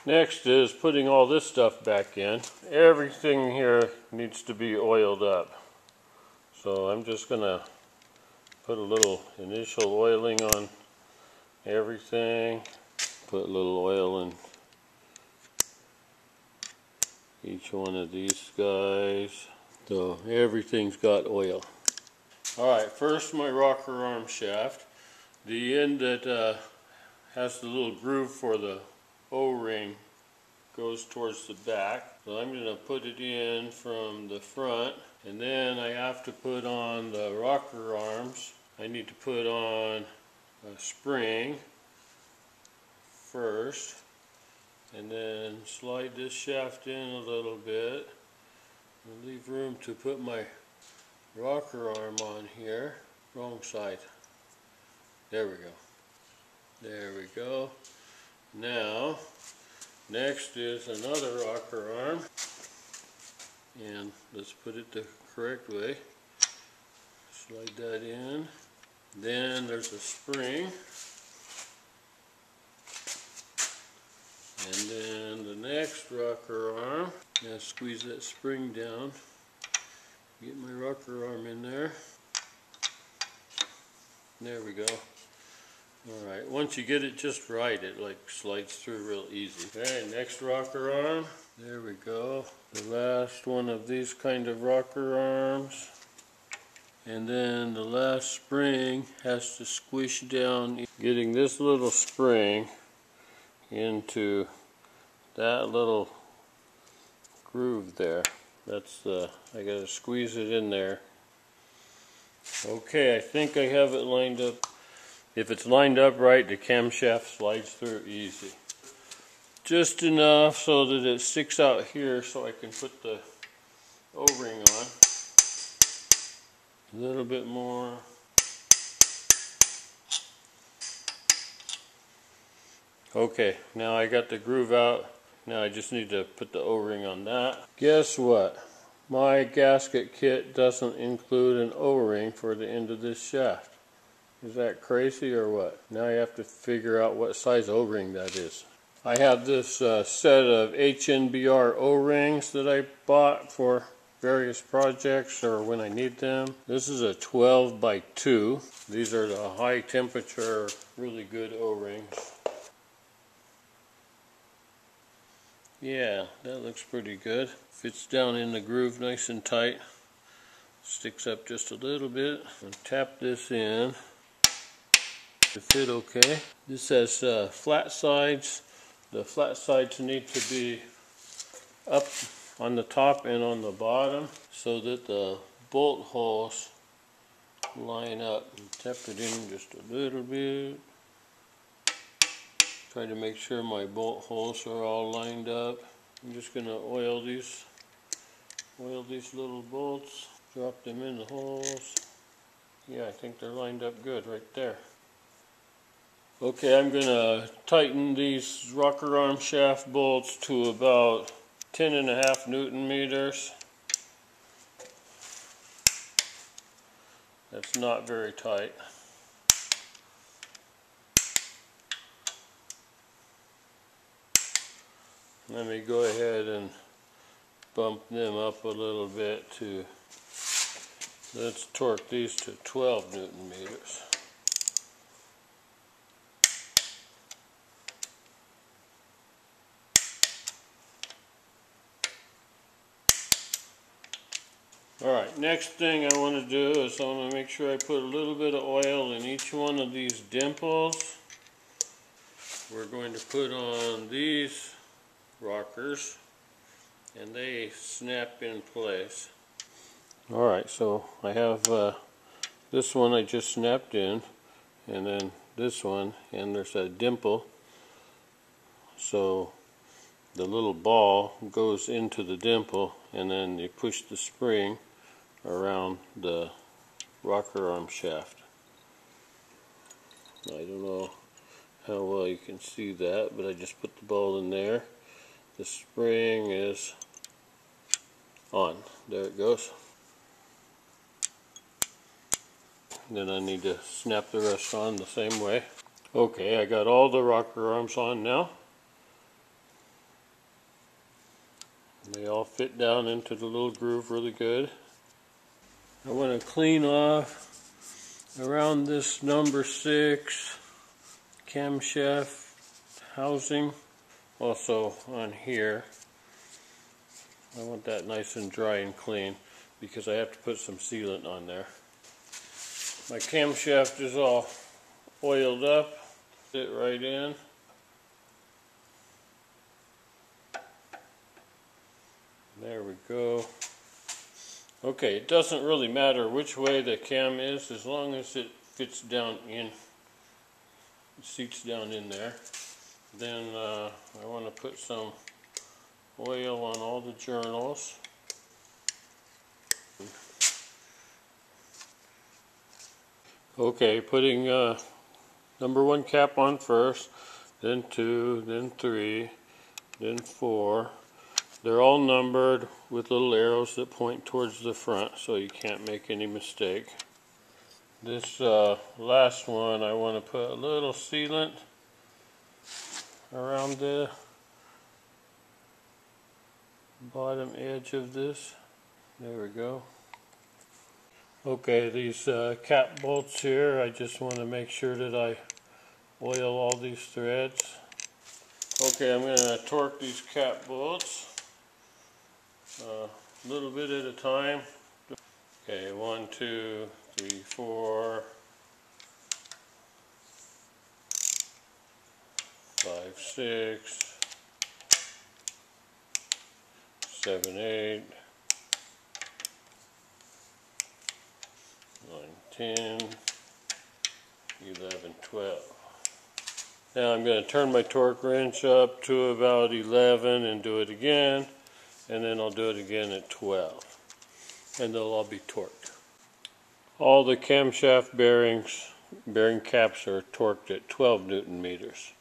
Next is putting all this stuff back in. Everything here needs to be oiled up. So I'm just going to put a little initial oiling on everything. Put a little oil in each one of these guys. So everything's got oil. Alright, first my rocker arm shaft. The end that has the little groove for the O-ring goes towards the back. So I'm going to put it in from the front, and then I have to put on the rocker arms. I need to put on a spring first, and then slide this shaft in a little bit and leave room to put my rocker arm on here. Wrong side. There we go. There we go. Now, next is another rocker arm, and let's put it the correct way. Slide that in. Then there's a spring, and then the next rocker arm. Now squeeze that spring down. Get my rocker arm in there. There we go. Alright, once you get it just right, it like slides through real easy. Okay, next rocker arm. There we go. The last one of these kind of rocker arms. And then the last spring has to squish down, getting this little spring into that little groove there. That's I gotta squeeze it in there. Okay, I think I have it lined up. If it's lined up right, the camshaft slides through easy. Just enough so that it sticks out here so I can put the O-ring on. A little bit more. Okay, now I got the groove out. Now I just need to put the O-ring on that. Guess what? My gasket kit doesn't include an O-ring for the end of this shaft. Is that crazy or what? Now I have to figure out what size O-ring that is. I have this set of HNBR O-rings that I bought for various projects or when I need them. This is a 12 by 2. These are the high temperature, really good O-rings. Yeah, that looks pretty good. Fits down in the groove nice and tight. Sticks up just a little bit. And tap this in to fit okay. This has flat sides. The flat sides need to be up on the top and on the bottom so that the bolt holes line up. Tap it in just a little bit. Try to make sure my bolt holes are all lined up. I'm just going to oil these little bolts. Drop them in the holes. Yeah, I think they're lined up good right there. Okay, I'm going to tighten these rocker arm shaft bolts to about 10.5 Newton meters. That's not very tight. Let me go ahead and bump them up a little bit to, let's torque these to 12 Newton meters. Alright, next thing I want to do is I want to make sure I put a little bit of oil in each one of these dimples. We're going to put on these rockers and they snap in place. Alright, so I have this one I just snapped in, and then this one, and there's a dimple, so the little ball goes into the dimple and then you push the spring around the rocker arm shaft. I don't know how well you can see that, but I just put the ball in there. The spring is on. There it goes. Then I need to snap the rest on the same way. Okay, I got all the rocker arms on now. They all fit down into the little groove really good. I want to clean off around this number 6 camshaft housing. Also on here, I want that nice and dry and clean because I have to put some sealant on there. My camshaft is all oiled up. Fit right in. There we go. Okay, it doesn't really matter which way the cam is as long as it fits down in, seats down in there. Then I want to put some oil on all the journals. Okay, putting number 1 cap on first, then 2, then 3, then 4. They're all numbered with little arrows that point towards the front so you can't make any mistake. This last one, I want to put a little sealant around the bottom edge of this. There we go. Okay, these cap bolts here, I just want to make sure that I oil all these threads. Okay, I'm going to torque these cap bolts a little bit at a time. Okay, 1, 2, 3, 4, 5, 6, 7, 8, 9, 10, 11, 12. Now I'm going to turn my torque wrench up to about 11 and do it again, and then I'll do it again at 12, and they'll all be torqued. All the camshaft bearing caps are torqued at 12 Newton meters.